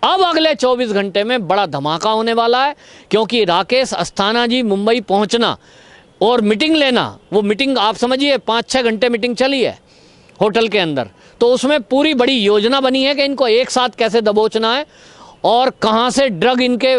अब अगले 24 घंटे में बड़ा धमाका होने वाला है, क्योंकि राकेश अस्थाना जी मुंबई पहुंचना और मीटिंग लेना, वो मीटिंग आप समझिए 5-6 घंटे मीटिंग चली है होटल के अंदर, तो उसमें पूरी बड़ी योजना बनी है कि इनको एक साथ कैसे दबोचना है और कहां से ड्रग इनके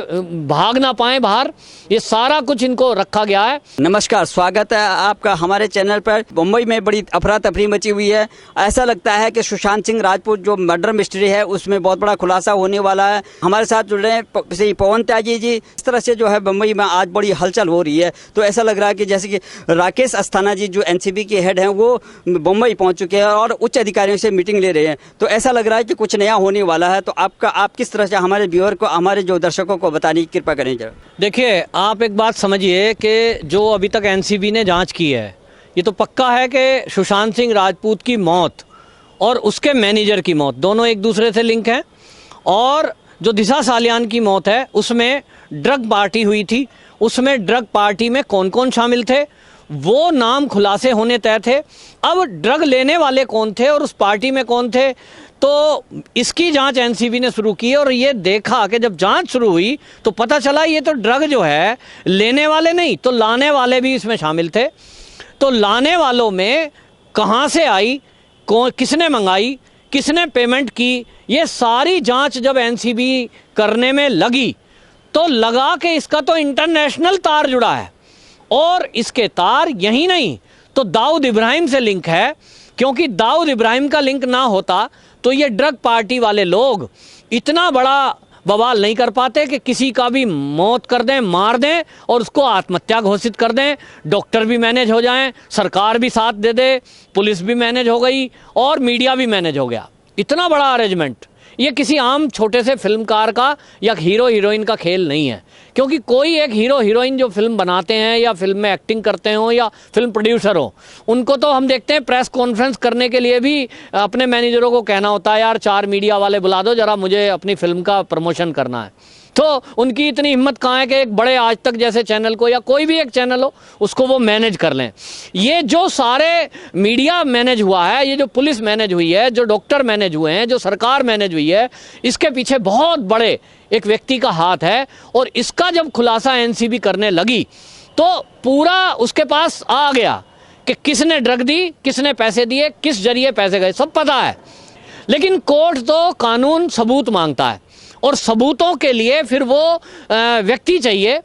भाग ना पाए बाहर, ये सारा कुछ इनको रखा गया है। नमस्कार, स्वागत है आपका हमारे चैनल पर। मुंबई में बड़ी अफरा तफरी मची हुई है। ऐसा लगता है कि सुशांत सिंह राजपूत जो मर्डर मिस्ट्री है उसमें बहुत बड़ा खुलासा होने वाला है। हमारे साथ जुड़ रहे हैं श्री पवन त्यागी जी। इस तरह से जो है मुंबई में आज बड़ी हलचल हो रही है, तो ऐसा लग रहा है कि जैसे कि राकेश अस्थाना जी जो एनसीबी के हेड हैं वो मुंबई पहुँच चुके हैं और उच्च अधिकारियों से मीटिंग ले रहे हैं, तो ऐसा लग रहा है कि कुछ नया होने वाला है। तो आप किस तरह से हमारे व्यूअर को, हमारे जो दर्शकों को बताने की कृपा करें जरा। देखिए, आप एक बात समझिए कि जो अभी तक एनसीबी ने जांच की है, ये तो पक्का है कि सुशांत सिंह राजपूत की मौत और उसके मैनेजर की मौत दोनों एक दूसरे से लिंक हैं। और जो दिशा सालियान की मौत है उसमें ड्रग पार्टी हुई थी, उसमें ड्रग पार्टी में कौन कौन शामिल थे वो नाम खुलासे होने तय थे। अब ड्रग लेने वाले कौन थे और उस पार्टी में कौन थे, तो इसकी जांच एनसीबी ने शुरू की और ये देखा कि जब जांच शुरू हुई तो पता चला ये तो ड्रग जो है लेने वाले नहीं तो लाने वाले भी इसमें शामिल थे। तो लाने वालों में कहां से आई, किसने मंगाई, किसने पेमेंट की, ये सारी जांच जब एनसीबी करने में लगी तो लगा कि इसका तो इंटरनेशनल तार जुड़ा है और इसके तार यही नहीं तो दाऊद इब्राहिम से लिंक है, क्योंकि दाऊद इब्राहिम का लिंक ना होता तो ये ड्रग पार्टी वाले लोग इतना बड़ा बवाल नहीं कर पाते कि किसी का भी मौत कर दें, मार दें और उसको आत्महत्या घोषित कर दें। डॉक्टर भी मैनेज हो जाएं, सरकार भी साथ दे दे, पुलिस भी मैनेज हो गई और मीडिया भी मैनेज हो गया। इतना बड़ा अरेंजमेंट ये किसी आम छोटे से फिल्मकार का या हीरो हीरोइन का खेल नहीं है, क्योंकि कोई एक हीरो हीरोइन जो फिल्म बनाते हैं या फिल्म में एक्टिंग करते हो या फिल्म प्रोड्यूसर हो, उनको तो हम देखते हैं प्रेस कॉन्फ्रेंस करने के लिए भी अपने मैनेजरों को कहना होता है, यार 4 मीडिया वाले बुला दो जरा, मुझे अपनी फिल्म का प्रमोशन करना है। तो उनकी इतनी हिम्मत कहाँ है कि एक बड़े आज तक जैसे चैनल को या कोई भी एक चैनल हो उसको वो मैनेज कर लें। ये जो सारे मीडिया मैनेज हुआ है, ये जो पुलिस मैनेज हुई है, जो डॉक्टर मैनेज हुए हैं, जो सरकार मैनेज हुई है, इसके पीछे बहुत बड़े एक व्यक्ति का हाथ है। और इसका जब खुलासा एनसीबी करने लगी तो पूरा उसके पास आ गया कि किसने ड्रग दी, किसने पैसे दिए, किस जरिए पैसे गए, सब पता है। लेकिन कोर्ट तो कानून सबूत मांगता है और सबूतों के लिए फिर वो व्यक्ति चाहिए,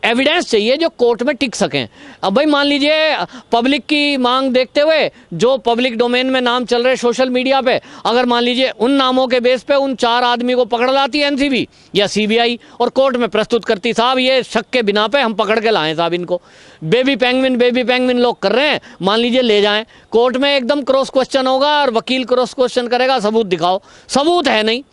एविडेंस चाहिए जो कोर्ट में टिक सकें। अब भाई मान लीजिए पब्लिक की मांग देखते हुए जो पब्लिक डोमेन में नाम चल रहे सोशल मीडिया पे, अगर मान लीजिए उन नामों के बेस पे उन 4 आदमी को पकड़ लाती है एनसीबी या सीबीआई और कोर्ट में प्रस्तुत करती, साहब ये शक के बिना पे हम पकड़ के लाएं साहब इनको, बेबी पेंगविन लोग कर रहे हैं, मान लीजिए ले जाएं। कोर्ट में एकदम क्रॉस क्वेश्चन होगा और वकील क्रॉस क्वेश्चन करेगा, सबूत दिखाओ, सबूत है नहीं,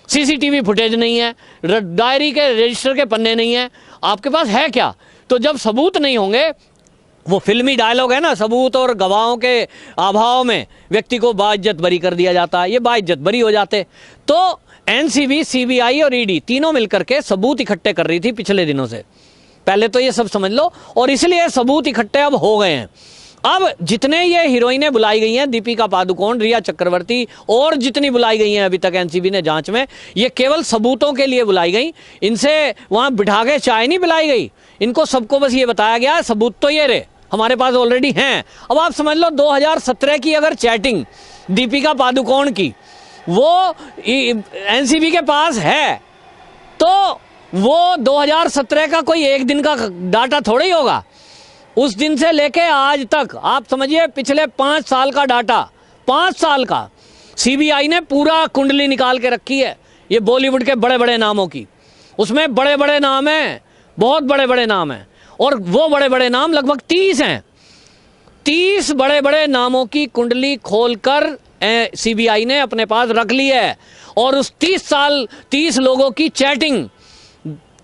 सीसीटीवी फुटेज नहीं है, डायरी के रजिस्टर के पन्ने नहीं है, आपके पास है क्या? तो जब सबूत नहीं होंगे, वो फिल्मी डायलॉग है ना, सबूत और गवाहों के अभाव में व्यक्ति को बाइज्जत बरी कर दिया जाता है, ये बाइज्जत बरी हो जाते। तो एनसीबी, सीबीआई और ईडी तीनों मिलकर के सबूत इकट्ठे कर रही थी पिछले दिनों से, पहले तो ये सब समझ लो, और इसलिए सबूत इकट्ठे अब हो गए हैं। अब जितने ये हीरोइनें बुलाई गई हैं, दीपिका पादुकोण, रिया चक्रवर्ती और जितनी बुलाई गई हैं अभी तक एनसीबी ने जांच में, ये केवल सबूतों के लिए बुलाई गई, इनसे वहां बिठा के चाय नहीं पिलाई गई, इनको सबको बस ये बताया गया सबूत तो ये रहे हमारे पास ऑलरेडी हैं। अब आप समझ लो 2017 की अगर चैटिंग दीपिका पादुकोण की वो एनसीबी के पास है तो वो 2017 का कोई एक दिन का डाटा थोड़ा ही होगा, उस दिन से लेके आज तक आप समझिए पिछले 5 साल का डाटा, 5 साल का सीबीआई ने पूरा कुंडली निकाल के रखी है ये बॉलीवुड के बड़े बड़े नामों की। उसमें बड़े बड़े नाम हैं, बहुत बड़े बड़े नाम हैं, और वो बड़े बड़े नाम लगभग 30 हैं। 30 बड़े बड़े नामों की कुंडली खोलकर सीबीआई ने अपने पास रख ली है। और उस 30 लोगों की चैटिंग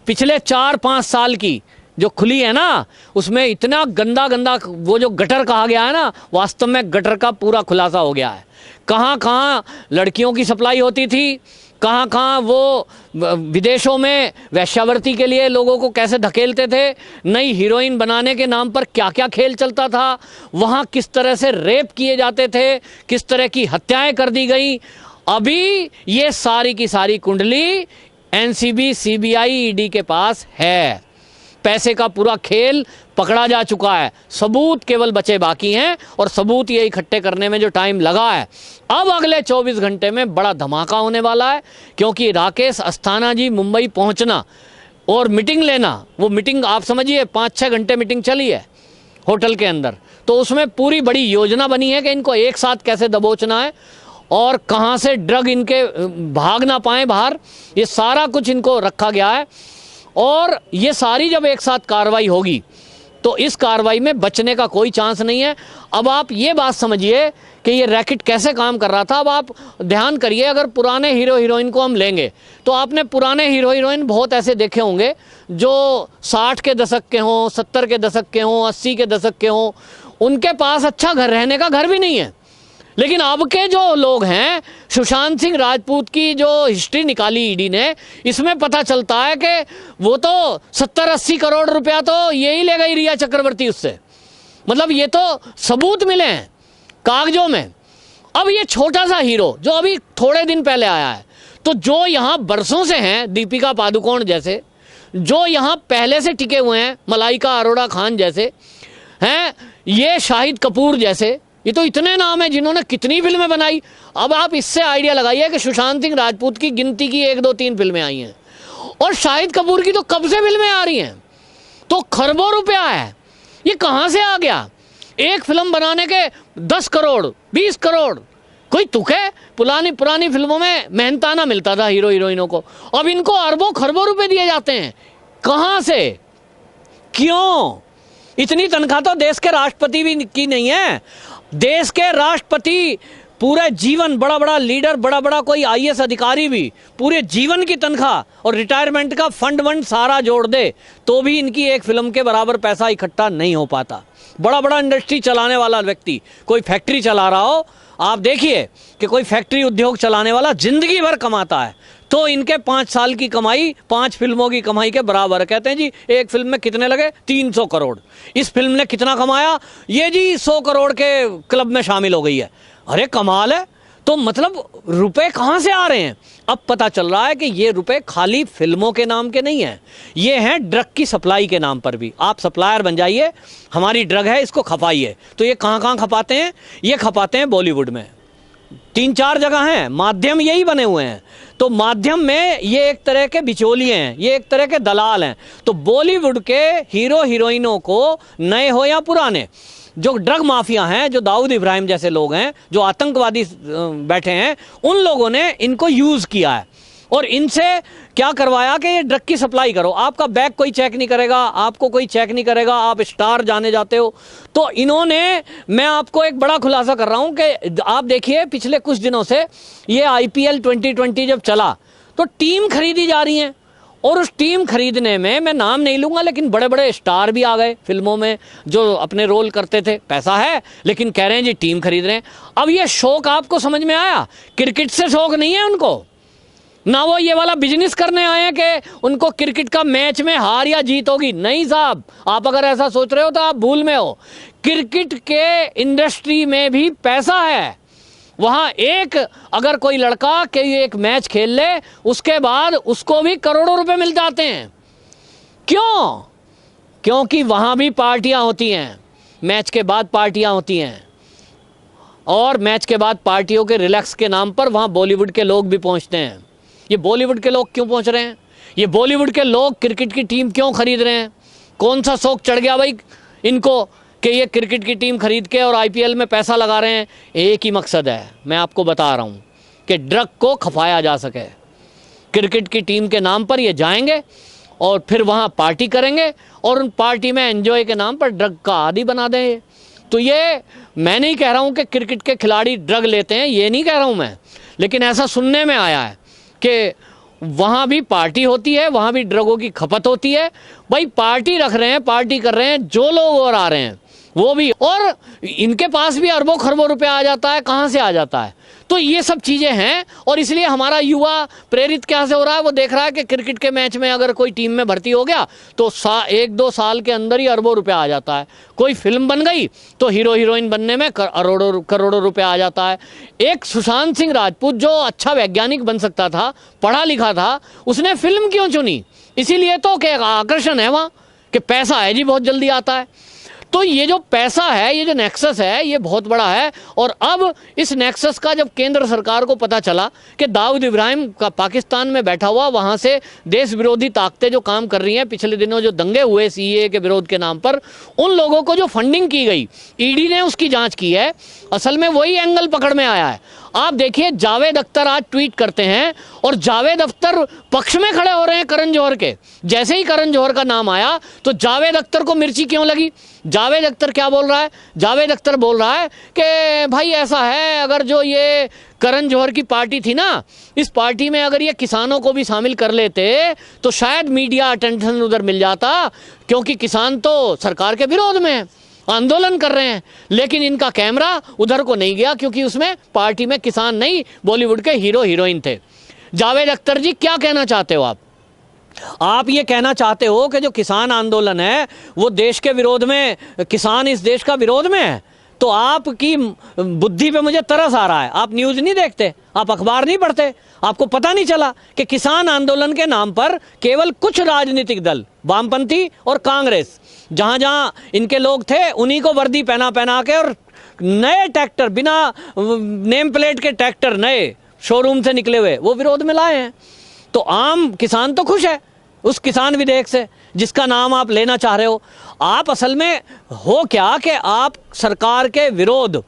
पिछले 4-5 साल की जो खुली है ना, उसमें इतना गंदा वो जो गटर कहा गया है ना, वास्तव में गटर का पूरा खुलासा हो गया है। कहाँ कहाँ लड़कियों की सप्लाई होती थी, कहाँ कहाँ वो विदेशों में वेश्यावृत्ति के लिए लोगों को कैसे धकेलते थे, नई हीरोइन बनाने के नाम पर क्या क्या खेल चलता था, वहाँ किस तरह से रेप किए जाते थे, किस तरह की हत्याएं कर दी गई, अभी ये सारी की सारी कुंडली एनसीबी, सीबीआई, ईडी के पास है। पैसे का पूरा खेल पकड़ा जा चुका है, सबूत केवल बचे बाकी हैं और सबूत ये इकट्ठे करने में जो टाइम लगा है, अब अगले 24 घंटे में बड़ा धमाका होने वाला है। क्योंकि राकेश अस्थाना जी मुंबई पहुंचना और मीटिंग लेना, वो मीटिंग आप समझिए 5-6 घंटे मीटिंग चली है होटल के अंदर, तो उसमें पूरी बड़ी योजना बनी है कि इनको एक साथ कैसे दबोचना है और कहाँ से ड्रग इनके भाग ना पाए बाहर, ये सारा कुछ इनको रखा गया है। और ये सारी जब एक साथ कार्रवाई होगी तो इस कार्रवाई में बचने का कोई चांस नहीं है। अब आप ये बात समझिए कि ये रैकेट कैसे काम कर रहा था। अब आप ध्यान करिए, अगर पुराने हीरो हीरोइन को हम लेंगे तो आपने पुराने हीरो हीरोइन बहुत ऐसे देखे होंगे जो 60 के दशक के हों, 70 के दशक के हों, 80 के दशक के हों, उनके पास अच्छा घर, रहने का घर भी नहीं है। लेकिन अब के जो लोग हैं, सुशांत सिंह राजपूत की जो हिस्ट्री निकाली ईडी ने, इसमें पता चलता है कि वो तो 70-80 करोड़ रुपया तो यही ले गई रिया चक्रवर्ती उससे। मतलब ये तो सबूत मिले हैं कागजों में। अब ये छोटा सा हीरो जो अभी थोड़े दिन पहले आया है, तो जो यहाँ बरसों से हैं, दीपिका पादुकोण जैसे, जो यहाँ पहले से टिके हुए हैं, मलाइका अरोड़ा खान जैसे हैं, ये शाहिद कपूर जैसे, ये तो इतने नाम हैं जिन्होंने कितनी फिल्में बनाई। अब आप इससे आइडिया लगाइए कि सुशांत सिंह राजपूत की गिनती की 1-2-3 फिल्में आई हैं और शाहिद कपूर की तो कब से फिल्में आ रही हैं, तो खरबों रुपया है। ये कहाँ से आ गया? एक फिल्म बनाने के 10 करोड़ 20 करोड़, कोई तुक है? पुरानी फिल्मों में मेहनताना मिलता था हीरो हीरोइनों को, अब इनको अरबों खरबों रुपए दिए जाते हैं। कहाँ से, क्यों? इतनी तनख्वाह तो देश के राष्ट्रपति भी की नहीं है। देश के राष्ट्रपति पूरे जीवन, बड़ा बड़ा लीडर, बड़ा बड़ा कोई आईएएस अधिकारी भी पूरे जीवन की तनख्वाह और रिटायरमेंट का फंड सारा जोड़ दे तो भी इनकी एक फिल्म के बराबर पैसा इकट्ठा नहीं हो पाता। बड़ा बड़ा इंडस्ट्री चलाने वाला व्यक्ति, कोई फैक्ट्री चला रहा हो, आप देखिए कि कोई फैक्ट्री उद्योग चलाने वाला जिंदगी भर कमाता है, तो इनके 5 साल की कमाई 5 फिल्मों की कमाई के बराबर है। कहते हैं जी एक फिल्म में कितने लगे? 300 करोड़। इस फिल्म ने कितना कमाया? ये जी 100 करोड़ के क्लब में शामिल हो गई है। अरे कमाल है। तो मतलब रुपए कहाँ से आ रहे हैं? अब पता चल रहा है कि ये रुपए खाली फिल्मों के नाम के नहीं हैं, ये हैं ड्रग की सप्लाई के नाम पर भी। आप सप्लायर बन जाइए, हमारी ड्रग है, इसको खपाइए। तो ये कहाँ कहाँ खपाते हैं? ये खपाते हैं बॉलीवुड में, 3-4 जगह हैं, माध्यम यही बने हुए हैं। तो माध्यम में ये एक तरह के बिचौलिए हैं, ये एक तरह के दलाल हैं। तो बॉलीवुड के हीरो हीरोइनों को, नए हो या पुराने, जो ड्रग माफिया हैं, जो दाऊद इब्राहिम जैसे लोग हैं, जो आतंकवादी बैठे हैं, उन लोगों ने इनको यूज किया है और इनसे क्या करवाया कि ये ड्रग की सप्लाई करो। आपका बैग कोई चेक नहीं करेगा, आपको कोई चेक नहीं करेगा, आप स्टार जाने जाते हो। तो इन्होंने, मैं आपको एक बड़ा खुलासा कर रहा हूं कि आप देखिए पिछले कुछ दिनों से ये IPL 2020 जब चला तो टीम खरीदी जा रही है, और उस टीम खरीदने में मैं नाम नहीं लूंगा लेकिन बड़े बड़े स्टार भी आ गए फिल्मों में जो अपने रोल करते थे। पैसा है लेकिन कह रहे हैं जी टीम खरीद रहे हैं। अब ये शौक आपको समझ में आया? क्रिकेट से शौक नहीं है उनको, ना वो ये वाला बिजनेस करने आए हैं कि उनको क्रिकेट का मैच में हार या जीत होगी। नहीं साहब, आप अगर ऐसा सोच रहे हो तो आप भूल में हो। क्रिकेट के इंडस्ट्री में भी पैसा है। वहां एक अगर कोई लड़का के एक मैच खेल ले, उसके बाद उसको भी करोड़ों रुपए मिल जाते हैं। क्यों? क्योंकि वहां भी पार्टियां होती हैं, मैच के बाद पार्टियां होती हैं, और मैच के बाद पार्टियों के रिलैक्स के नाम पर वहां बॉलीवुड के लोग भी पहुंचते हैं। ये बॉलीवुड के लोग क्यों पहुंच रहे हैं? ये बॉलीवुड के लोग क्रिकेट की टीम क्यों खरीद रहे हैं? कौन सा शौक चढ़ गया भाई इनको कि ये क्रिकेट की टीम खरीद के और IPL में पैसा लगा रहे हैं? एक ही मकसद है, मैं आपको बता रहा हूँ, कि ड्रग को खपाया जा सके। क्रिकेट की टीम के नाम पर ये जाएंगे और फिर वहाँ पार्टी करेंगे और उन पार्टी में एंजॉय के नाम पर ड्रग का आदी बना दें। तो ये मैं नहीं कह रहा हूँ कि क्रिकेट के खिलाड़ी ड्रग लेते हैं, ये नहीं कह रहा हूँ मैं, लेकिन ऐसा सुनने में आया है कि वहाँ भी पार्टी होती है, वहाँ भी ड्रगों की खपत होती है। भाई पार्टी रख रहे हैं, पार्टी कर रहे हैं, जो लोग और आ रहे हैं वो भी, और इनके पास भी अरबों खरबों रुपया आ जाता है। कहाँ से आ जाता है? तो ये सब चीज़ें हैं और इसलिए हमारा युवा प्रेरित क्या से हो रहा है, वो देख रहा है कि क्रिकेट के मैच में अगर कोई टीम में भर्ती हो गया तो 1-2 साल के अंदर ही अरबों रुपया आ जाता है। कोई फिल्म बन गई तो हीरो हीरोइन बनने में करोड़ों रुपया आ जाता है। एक सुशांत सिंह राजपूत जो अच्छा वैज्ञानिक बन सकता था, पढ़ा लिखा था, उसने फिल्म क्यों चुनी? इसीलिए तो कि आकर्षण है वहाँ, कि पैसा है जी, बहुत जल्दी आता है। तो ये जो पैसा है, ये जो नेक्सस है, ये बहुत बड़ा है। और अब इस नेक्सस का जब केंद्र सरकार को पता चला कि दाऊद इब्राहिम का पाकिस्तान में बैठा हुआ, वहाँ से देश विरोधी ताकतें जो काम कर रही हैं, पिछले दिनों जो दंगे हुए सीएए के विरोध के नाम पर, उन लोगों को जो फंडिंग की गई, ईडी ने उसकी जांच की है। असल में वही एंगल पकड़ में आया है। आप देखिए, जावेद अख्तर आज ट्वीट करते हैं और जावेद अख्तर पक्ष में खड़े हो रहे हैं करण जौहर के। जैसे ही करण जौहर का नाम आया तो जावेद अख्तर को मिर्ची क्यों लगी? जावेद अख्तर क्या बोल रहा है? जावेद अख्तर बोल रहा है कि भाई ऐसा है, अगर जो ये करण जौहर की पार्टी थी ना, इस पार्टी में अगर ये किसानों को भी शामिल कर लेते तो शायद मीडिया अटेंशन उधर मिल जाता, क्योंकि किसान तो सरकार के विरोध में है, आंदोलन कर रहे हैं। लेकिन इनका कैमरा उधर को नहीं गया, क्योंकि उसमें पार्टी में किसान नहीं, बॉलीवुड के हीरो हीरोइन थे। जावेद अख्तर जी, क्या कहना चाहते हो आप? आप ये कहना चाहते हो कि जो किसान आंदोलन है वो देश के विरोध में, किसान इस देश का विरोध में है? तो आपकी बुद्धि पे मुझे तरस आ रहा है। आप न्यूज़ नहीं देखते, आप अखबार नहीं पढ़ते, आपको पता नहीं चला कि किसान आंदोलन के नाम पर केवल कुछ राजनीतिक दल, वामपंथी और कांग्रेस, जहां जहां इनके लोग थे, उन्हीं को वर्दी पहना पहना के और नए ट्रैक्टर, बिना नेम प्लेट के ट्रैक्टर, नए शोरूम से निकले हुए, वो विरोध में लाए हैं। तो आम किसान तो खुश है उस किसान विधेयक से, जिसका नाम आप लेना चाह रहे हो। आप असल में हो क्या कि आप सरकार के विरोध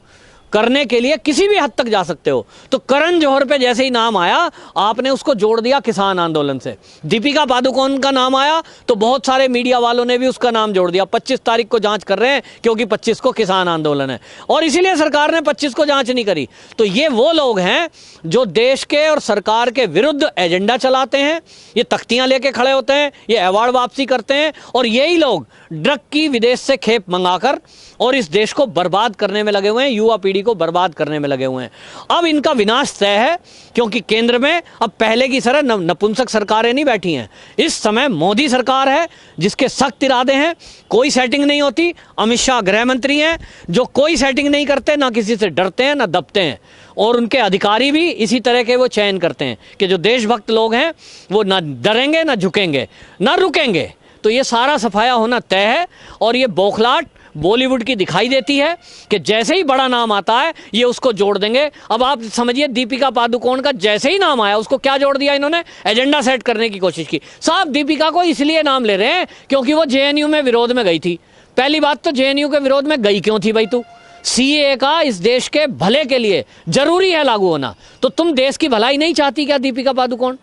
करने के लिए किसी भी हद तक जा सकते हो। तो करण जौहर पे जैसे ही नाम आया, आपने उसको जोड़ दिया किसान आंदोलन से। दीपिका पादुकोण का नाम आया तो बहुत सारे मीडिया वालों ने भी उसका नाम जोड़ दिया। 25 तारीख को जांच कर रहे हैं, क्योंकि 25 को किसान आंदोलन है, और इसीलिए सरकार ने 25 को जांच नहीं करी। तो ये वो लोग हैं जो देश के और सरकार के विरुद्ध एजेंडा चलाते हैं, ये तख्तियां लेके खड़े होते हैं, ये अवार्ड वापसी करते हैं, और यही लोग ड्रग की विदेश से खेप मंगाकर और इस देश को बर्बाद करने में लगे हुए हैं, युवा पीढ़ी को बर्बाद करने में लगे हुए हैं। अब इनका विनाश तय है, क्योंकि केंद्र में अब पहले की तरह नपुंसक सरकारें नहीं बैठी हैं। इस समय मोदी सरकार है जिसके सख्त इरादे हैं, कोई सेटिंग नहीं होती। अमित शाह गृह मंत्री हैं जो कोई सेटिंग नहीं करते, ना किसी से डरते हैं ना दबते हैं, और उनके अधिकारी भी इसी तरह के वो चयन करते हैं कि जो देशभक्त लोग हैं वो ना डरेंगे ना झुकेंगे ना रुकेंगे। तो ये सारा सफाया होना तय है, और ये बौखलाहट बॉलीवुड की दिखाई देती है कि जैसे ही बड़ा नाम आता है ये उसको जोड़ देंगे। अब आप समझिए, दीपिका पादुकोण का जैसे ही नाम आया उसको क्या जोड़ दिया इन्होंने? एजेंडा सेट करने की कोशिश की। साहब, दीपिका को इसलिए नाम ले रहे हैं क्योंकि वो जेएनयू में विरोध में गई थी। पहली बात तो जेएनयू के विरोध में गई क्यों थी भाई तू? सीएए का इस देश के भले के लिए जरूरी है लागू होना, तो तुम देश की भलाई नहीं चाहती क्या दीपिका पादुकोण?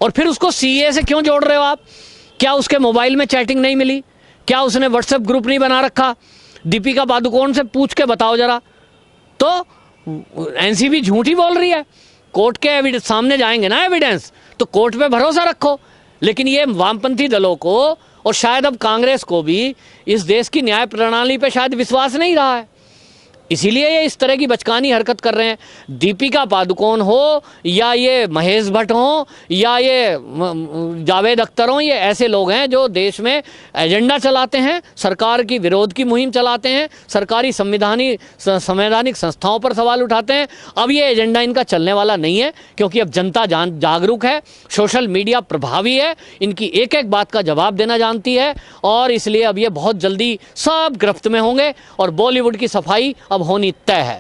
और फिर उसको सीएए से क्यों जोड़ रहे हो आप? क्या उसके मोबाइल में चैटिंग नहीं मिली? क्या उसने व्हाट्सएप ग्रुप नहीं बना रखा? दीपिका पादुकोण से पूछ के बताओ जरा। तो एनसीबी झूठी बोल रही है, कोर्ट के सामने जाएंगे ना एविडेंस, तो कोर्ट पे भरोसा रखो। लेकिन ये वामपंथी दलों को और शायद अब कांग्रेस को भी इस देश की न्याय प्रणाली पे शायद विश्वास नहीं रहा है, इसीलिए ये इस तरह की बचकानी हरकत कर रहे हैं। दीपिका पादुकोण हो या ये महेश भट्ट हो या ये जावेद अख्तर हो, ये ऐसे लोग हैं जो देश में एजेंडा चलाते हैं, सरकार की विरोध की मुहिम चलाते हैं, सरकारी संवैधानिक संस्थाओं पर सवाल उठाते हैं। अब ये एजेंडा इनका चलने वाला नहीं है, क्योंकि अब जनता जागरूक है, सोशल मीडिया प्रभावी है, इनकी एक एक बात का जवाब देना जानती है, और इसलिए अब ये बहुत जल्दी सब गिरफ्त में होंगे और बॉलीवुड की सफाई अब होनी तय है।